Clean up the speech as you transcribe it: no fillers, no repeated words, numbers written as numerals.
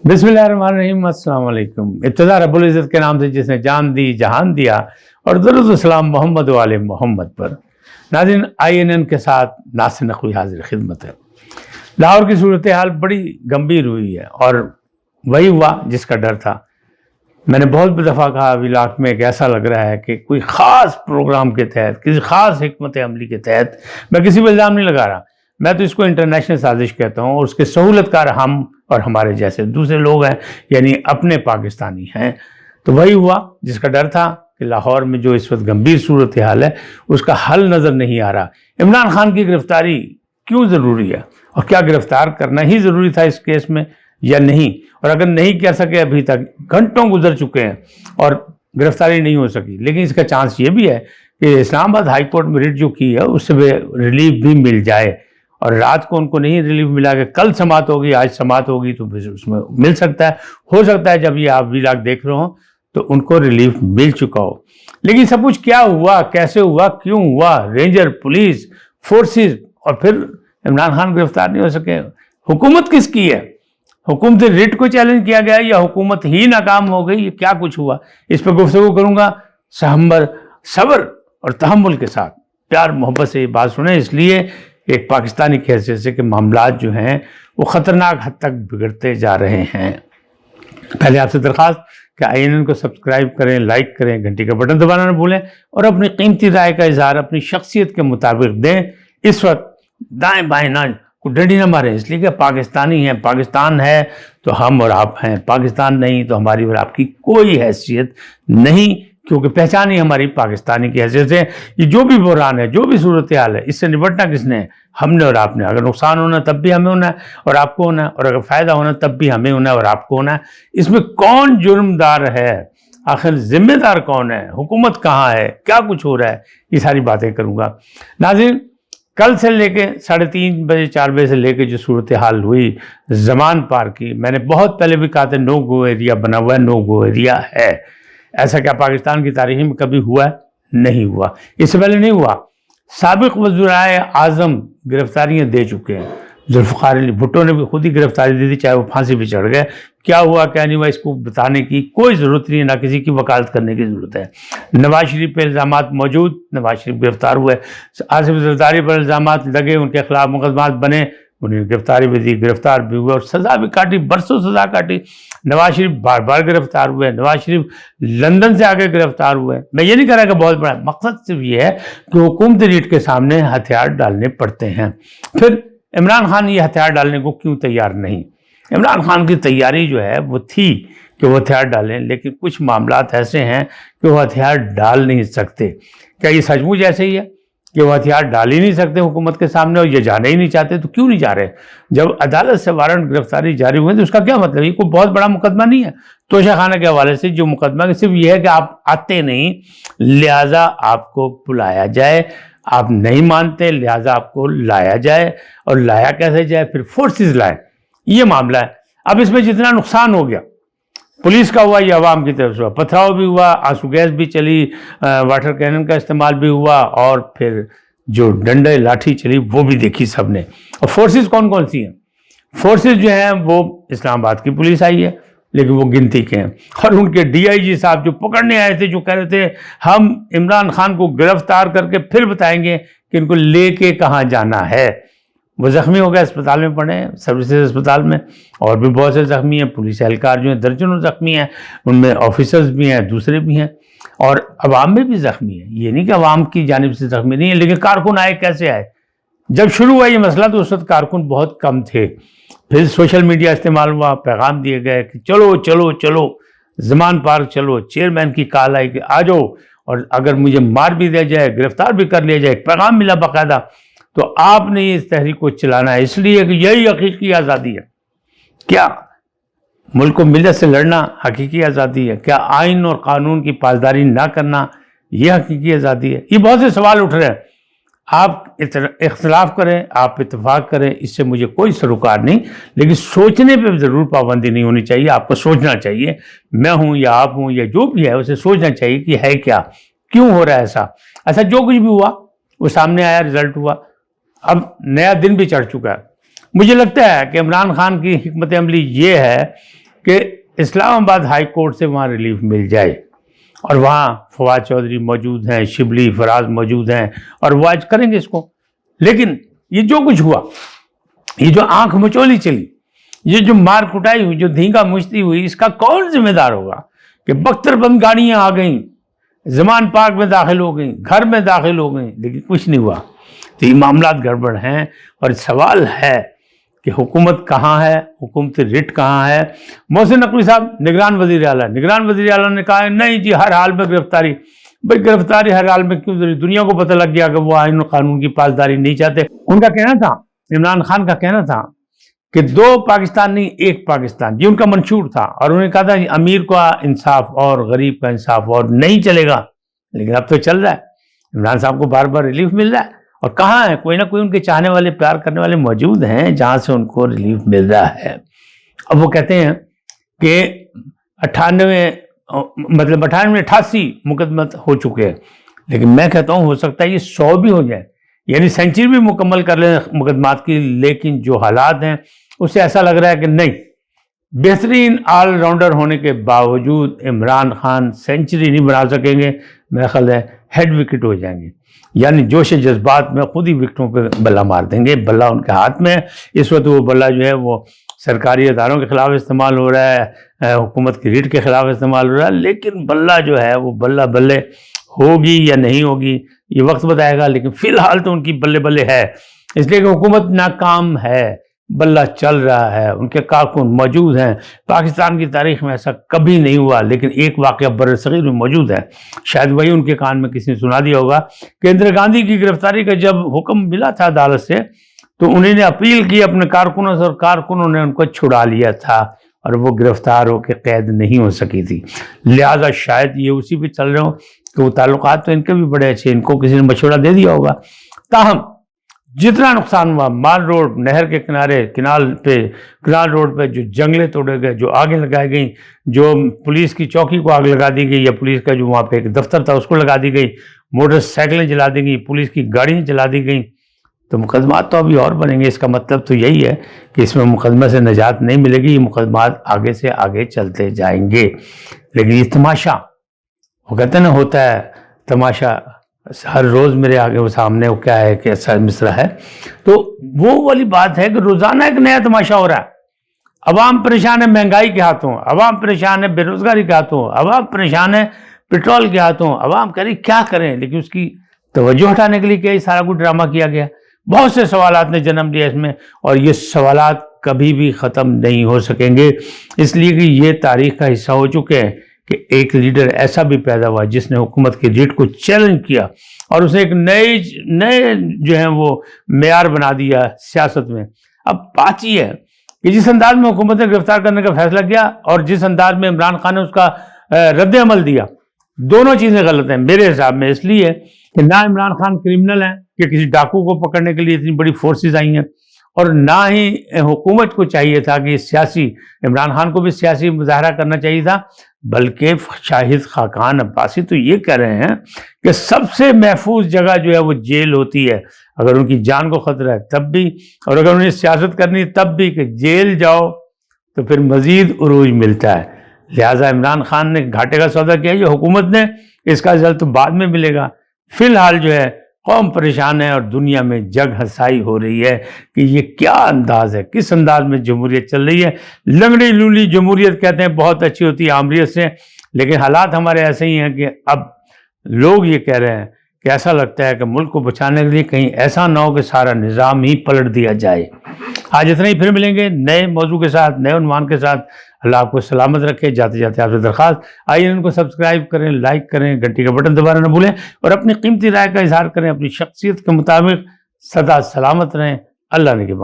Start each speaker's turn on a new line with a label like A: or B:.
A: बिस्मिल्लाहिर्रहमानिर्रहीम, अस्सलाम वालेकुम। इब्तिदा रब्बुल इज़्ज़त के नाम से जिसने जान दी जहान दिया, और दरूद सलाम मोहम्मद वाले मोहम्मद पर। नाज़रीन, INN के साथ नासिर नक़वी हाजिर खिदमत है। लाहौर की सूरत हाल बड़ी गंभीर हुई है और वही हुआ जिसका डर था। मैंने बहुत दफ़ा कहा, व्लॉग में एक ऐसा लग रहा है कि कोई ख़ास प्रोग्राम के तहत, किसी ख़ास हिकमत अमली के तहत, मैं किसी पर इल्ज़ाम नहीं लगा रहा, मैं तो इसको इंटरनेशनल साजिश कहता हूँ। और उसके सहूलतकार हम और हमारे जैसे दूसरे लोग हैं, यानी अपने पाकिस्तानी हैं। तो वही हुआ जिसका डर था कि लाहौर में जो इस वक्त गंभीर सूरत हाल है उसका हल नज़र नहीं आ रहा। इमरान खान की गिरफ्तारी क्यों ज़रूरी है, और क्या गिरफ्तार करना ही ज़रूरी था इस केस में या नहीं? और अगर नहीं कर सके, अभी तक घंटों गुजर चुके हैं और गिरफ्तारी नहीं हो सकी, लेकिन इसका चांस ये भी है कि इस्लामाबाद हाई कोर्ट में रिट जो की है उससे रिलीफ भी मिल जाए। और रात को उनको नहीं रिलीफ मिला कि कल समात होगी, आज समात होगी, तो उसमें मिल सकता है। हो सकता है जब ये आप व्लॉग देख रहे हो तो उनको रिलीफ मिल चुका हो। लेकिन सब कुछ क्या हुआ, कैसे हुआ, क्यों हुआ? रेंजर, पुलिस, फोर्सेस, और फिर इमरान खान गिरफ्तार नहीं हो सके। हुकूमत किसकी है? हुकूमत रिट को चैलेंज किया गया या हुकूमत ही नाकाम हो गई? ये क्या कुछ हुआ, इस पर गुफ्तगू करूँगा सब्र और तहम्मुल के साथ। प्यार मोहब्बत से ये बात सुने, इसलिए एक पाकिस्तानी की हैसियत से कि मामलात जो हैं वो ख़तरनाक हद तक बिगड़ते जा रहे हैं। पहले आपसे दरख्वास्त कि INN को सब्सक्राइब करें, लाइक करें, घंटी का बटन दबाना न भूलें, और अपनी कीमती राय का इजहार अपनी शख्सियत के मुताबिक दें। इस वक्त दाएँ बाएँ ना को डंडी ना मारें, इसलिए कि पाकिस्तानी हैं, पाकिस्तान है तो हम और आप हैं, पाकिस्तान नहीं तो हमारी और आपकी कोई हैसियत नहीं, क्योंकि पहचान ही हमारी पाकिस्तानी की हैसियत से। ये जो भी बुरान है, जो भी सूरत हाल है, इससे निपटना किसने है? हमने और आपने। अगर नुकसान होना तब भी हमें होना है और आपको होना है, और अगर फ़ायदा होना तब भी हमें होना है और आपको होना है। इसमें कौन जुर्मदार है, आखिर जिम्मेदार कौन है, हुकूमत कहाँ है, क्या कुछ हो रहा है, ये सारी बातें करूँगा। नाज़रीन, कल से लेके 3:30 बजे 4 बजे से लेके जो सूरत हाल हुई ज़मान पार्क की, मैंने बहुत पहले भी कहा था नो गो एरिया बना हुआ है, नो गो एरिया है। ऐसा क्या पाकिस्तान की तारीख में कभी हुआ है? नहीं हुआ। इससे पहले नहीं हुआ। साबिक वज़ीर आज़म गिरफ्तारियाँ दे चुके हैं। जुल्फ़िकार अली भुट्टो ने भी खुद ही गिरफ्तारी दी थी, चाहे वो फांसी पे चढ़ गए। क्या हुआ क्या नहीं हुआ इसको बताने की कोई ज़रूरत नहीं है, ना किसी की वकालत करने की ज़रूरत है। नवाज शरीफ पे इल्ज़ामात मौजूद, नवाज शरीफ गिरफ्तार हुए। आसिफ ज़रदारी पर इल्ज़ामात लगे, उनके खिलाफ मुकदमात बने, उन्हें गिरफ्तारी भी दी, गिरफ्तार भी हुए और सज़ा भी काटी, बरसों सज़ा काटी। नवाज शरीफ बार बार गिरफ्तार हुए, नवाज शरीफ लंदन से आके गिरफ्तार हुए। मैं ये नहीं कह रहा कि बहुत बड़ा, मकसद सिर्फ ये है कि हुकूमत रीट के सामने हथियार डालने पड़ते हैं। फिर इमरान खान ये हथियार डालने को क्यों तैयार नहीं? इमरान खान की तैयारी जो है वो थी कि वो हथियार डालें, लेकिन कुछ मामलात ऐसे हैं कि वो हथियार डाल नहीं सकते। क्या ये सचमुच ऐसे ही है कि वो हथियार डाल ही नहीं सकते हुकूमत के सामने, और ये जाने ही नहीं चाहते? तो क्यों नहीं जा रहे? जब अदालत से वारंट गिरफ्तारी जारी हुए तो उसका क्या मतलब? ये कोई बहुत बड़ा मुकदमा नहीं है। तोशाखाना के हवाले से जो मुकदमा सिर्फ ये है कि आप आते नहीं, लिहाजा आपको बुलाया जाए, आप नहीं मानते लिहाजा आपको लाया जाए, और लाया कैसे जाए? फिर फोर्सेस लाए, ये मामला है। अब इसमें जितना नुकसान हो गया, पुलिस का हुआ या अवाम की तरफ से हुआ, पथराव भी हुआ, आंसू गैस भी चली, वाटर कैनन का इस्तेमाल भी हुआ, और फिर जो डंडे लाठी चली वो भी देखी सबने। और फोर्सेस कौन कौन सी हैं? फोर्सेस जो हैं वो इस्लामाबाद की पुलिस आई है, लेकिन वो गिनती के हैं। और उनके DIG साहब जो पकड़ने आए थे, जो कह रहे थे हम इमरान खान को गिरफ्तार करके फिर बताएंगे कि इनको लेके कहाँ जाना है, वो ज़ख्मी हो गए, अस्पताल में पड़े हैं, सर्विसेज अस्पताल में। और भी बहुत से ज़ख्मी हैं, पुलिस एहलकार जो हैं दर्जनों ज़ख्मी हैं, उनमें ऑफिसर्स भी हैं, दूसरे भी हैं, और अवाम में भी ज़ख्मी है। ये नहीं कि अवाम की जानिब से ज़ख्मी नहीं है, लेकिन कारकुन आए कैसे आए? जब शुरू हुआ ये मसला तो उस वक्त कारकुन बहुत कम थे। फिर सोशल मीडिया इस्तेमाल हुआ, पैगाम दिए गए कि चलो चलो चलो ज़मान पार्क चलो, चेयरमैन की कॉल आई कि आ जाओ, और अगर मुझे मार भी दिया जाए, गिरफ्तार भी कर लिया जाए, पैगाम मिला बाकायदा, तो आपने इस तहरीक को चलाना है, इसलिए कि यही हकीकी आज़ादी है। क्या मुल्क को मिल्लत से लड़ना हकीकी आज़ादी है? क्या आइन और कानून की पासदारी ना करना यह हकीकी आज़ादी है? ये बहुत से सवाल उठ रहे हैं। आप इख्तलाफ करें, आप इत्तेफाक करें, इससे मुझे कोई सरोकार नहीं, लेकिन सोचने पे ज़रूर पाबंदी नहीं होनी चाहिए। आपको सोचना चाहिए, मैं हूँ या आप हूँ या जो भी है, उसे सोचना चाहिए कि है क्या, क्यों हो रहा है ऐसा। ऐसा जो कुछ भी हुआ वो सामने आया, रिजल्ट हुआ, अब नया दिन भी चढ़ चुका है। मुझे लगता है कि इमरान खान की हिकमत अमली ये है کہ اسلام آباد ہائی کورٹ سے وہاں ریلیف مل جائے، اور وہاں فواد چودھری موجود ہیں، شبلی فراز موجود ہیں، اور وہ آج کریں گے اس کو۔ لیکن یہ جو کچھ ہوا، یہ جو آنکھ مچولی چلی، یہ جو مار کٹائی ہوئی، جو دھینگا مشتی ہوئی، اس کا کون ذمہ دار ہوگا کہ بختر بند گاڑیاں آ گئیں، زمان پارک میں داخل ہو گئیں، گھر میں داخل ہو گئیں، لیکن کچھ نہیں ہوا؟ تو یہ معاملات گڑبڑ ہیں، اور سوال ہے کہ حکومت کہاں ہے، حکومت رٹ کہاں ہے؟ محسن نقوی صاحب نگران وزیر اعلیٰ نے کہا ہے نہیں جی ہر حال میں گرفتاری۔ بھائی گرفتاری ہر حال میں کیوں ضروری؟ دنیا کو پتہ لگ گیا کہ وہ آئین و قانون کی پاسداری نہیں چاہتے۔ ان کا کہنا تھا، عمران خان کا کہنا تھا کہ 2 پاکستان نہیں 1 پاکستان، یہ ان کا منشور تھا، اور انہوں نے کہا تھا امیر کا انصاف اور غریب کا انصاف اور نہیں چلے گا، لیکن اب تو چل رہا ہے۔ عمران صاحب کو بار بار ریلیف مل رہا ہے، اور کہاں ہے؟ کوئی نہ کوئی ان کے چاہنے والے، پیار کرنے والے موجود ہیں جہاں سے ان کو ریلیف مل رہا ہے۔ اب وہ کہتے ہیں کہ 88 مقدمات ہو چکے ہیں، لیکن میں کہتا ہوں ہو سکتا ہے یہ 100 بھی ہو جائے، یعنی سینچری بھی مکمل کر لیں مقدمات کی، لیکن جو حالات ہیں اس سے ایسا لگ رہا ہے کہ نہیں، بہترین آل راؤنڈر ہونے کے باوجود عمران خان سینچری نہیں بنا سکیں گے، میرا خیال ہے ہیڈ وکٹ ہو جائیں گے، یعنی جوش جذبات میں خود ہی وکٹوں پہ بلہ مار دیں گے۔ بلہ ان کے ہاتھ میں اس وقت، وہ بلہ جو ہے وہ سرکاری اداروں کے خلاف استعمال ہو رہا ہے، حکومت کی ریٹ کے خلاف استعمال ہو رہا ہے، لیکن بلہ جو ہے وہ بلہ بلے ہوگی یا نہیں ہوگی یہ وقت بتائے گا، لیکن فی الحال تو ان کی بلے بلے ہے، اس لیے کہ حکومت ناکام ہے، بلہ چل رہا ہے، ان کے کارکن موجود ہیں۔ پاکستان کی تاریخ میں ایسا کبھی نہیں ہوا، لیکن ایک واقعہ برصغیر میں موجود ہے، شاید وہی ان کے کان میں کسی نے سنا دیا ہوگا کہ اندرا گاندھی کی گرفتاری کا جب حکم ملا تھا عدالت سے، تو انہوں نے اپیل کی اپنے کارکنوں سے، اور کارکنوں نے ان کو چھڑا لیا تھا، اور وہ گرفتار ہو کے قید نہیں ہو سکی تھی۔ لہٰذا شاید یہ اسی پہ چل رہے ہوں کہ وہ تعلقات تو ان کے بھی بڑے اچھے، ان کو کسی نے مشورہ دے دیا ہوگا۔ تاہم جتنا نقصان ہوا، مال روڈ نہر کے کنارے، کنال روڈ پہ جو جنگلے توڑے گئے، جو آگیں لگائی گئیں، جو پولیس کی چوکی کو آگ لگا دی گئی، یا پولیس کا جو وہاں پہ ایک دفتر تھا اس کو لگا دی گئی، موٹر سائیکلیں جلا دی گئیں، پولیس کی گاڑیاں جلا دی گئیں، تو مقدمات تو ابھی اور بنیں گے۔ اس کا مطلب تو یہی ہے کہ اس میں مقدمے سے نجات نہیں ملے گی، یہ مقدمات آگے سے آگے چلتے جائیں گے۔ لیکن یہ تماشا، وہ کہتے ہیں نا ہوتا ہے تماشا ہر روز میرے آگے وہ سامنے، وہ کیا ہے کہ ایسا مصرع ہے، تو وہ والی بات ہے کہ روزانہ ایک نیا تماشا ہو رہا ہے۔ عوام پریشان ہے مہنگائی کے ہاتھوں، عوام پریشان ہے بے روزگاری کے ہاتھوں، عوام پریشان ہے پیٹرول کے ہاتھوں، عوام کہہ رہی کیا کریں، لیکن اس کی توجہ ہٹانے کے لیے کیا یہ سارا کچھ ڈرامہ کیا گیا؟ بہت سے سوالات نے جنم لیا اس میں، اور یہ سوالات کبھی بھی ختم نہیں ہو سکیں گے، اس لیے کہ یہ تاریخ کا حصہ ہو چکے ہیں کہ ایک لیڈر ایسا بھی پیدا ہوا جس نے حکومت کی ریٹ کو چیلنج کیا، اور اسے ایک نئے جو ہیں وہ معیار بنا دیا سیاست میں۔ اب بات یہ ہے کہ جس انداز میں حکومت نے گرفتار کرنے کا فیصلہ کیا، اور جس انداز میں عمران خان نے اس کا رد عمل دیا، دونوں چیزیں غلط ہیں میرے حساب میں، اس لیے کہ نہ عمران خان کرمنل ہیں کہ کسی ڈاکو کو پکڑنے کے لیے اتنی بڑی فورسز آئی ہیں، اور نہ ہی حکومت کو چاہیے تھا کہ سیاسی، عمران خان کو بھی سیاسی مظاہرہ کرنا چاہیے تھا، بلکہ شاہد خاقان عباسی تو یہ کہہ رہے ہیں کہ سب سے محفوظ جگہ جو ہے وہ جیل ہوتی ہے، اگر ان کی جان کو خطرہ ہے تب بھی، اور اگر انہیں سیاست کرنی تب بھی، کہ جیل جاؤ تو پھر مزید عروج ملتا ہے۔ لہٰذا عمران خان نے گھاٹے کا سودا کیا، یہ حکومت نے، اس کا رزلٹ تو بعد میں ملے گا۔ فی الحال جو ہے قوم پریشان ہے، اور دنیا میں جگ ہنسائی ہو رہی ہے کہ یہ کیا انداز ہے، کس انداز میں جمہوریت چل رہی ہے۔ لنگڑی لولی جمہوریت کہتے ہیں، بہت اچھی ہوتی ہے آمریت سے، لیکن حالات ہمارے ایسے ہی ہیں کہ اب لوگ یہ کہہ رہے ہیں کہ ایسا لگتا ہے کہ ملک کو بچانے کے لیے کہیں ایسا نہ ہو کہ سارا نظام ہی پلٹ دیا جائے۔ آج اتنا ہی، پھر ملیں گے نئے موضوع کے ساتھ، نئے عنوان کے ساتھ۔ اللہ آپ کو سلامت رکھے۔ جاتے جاتے آپ سے درخواست، آئیے ان کو سبسکرائب کریں، لائک کریں، گھنٹی کا بٹن دبانا نہ بھولیں، اور اپنی قیمتی رائے کا اظہار کریں۔ اپنی شخصیت کے مطابق سدا سلامت رہیں۔ اللہ نے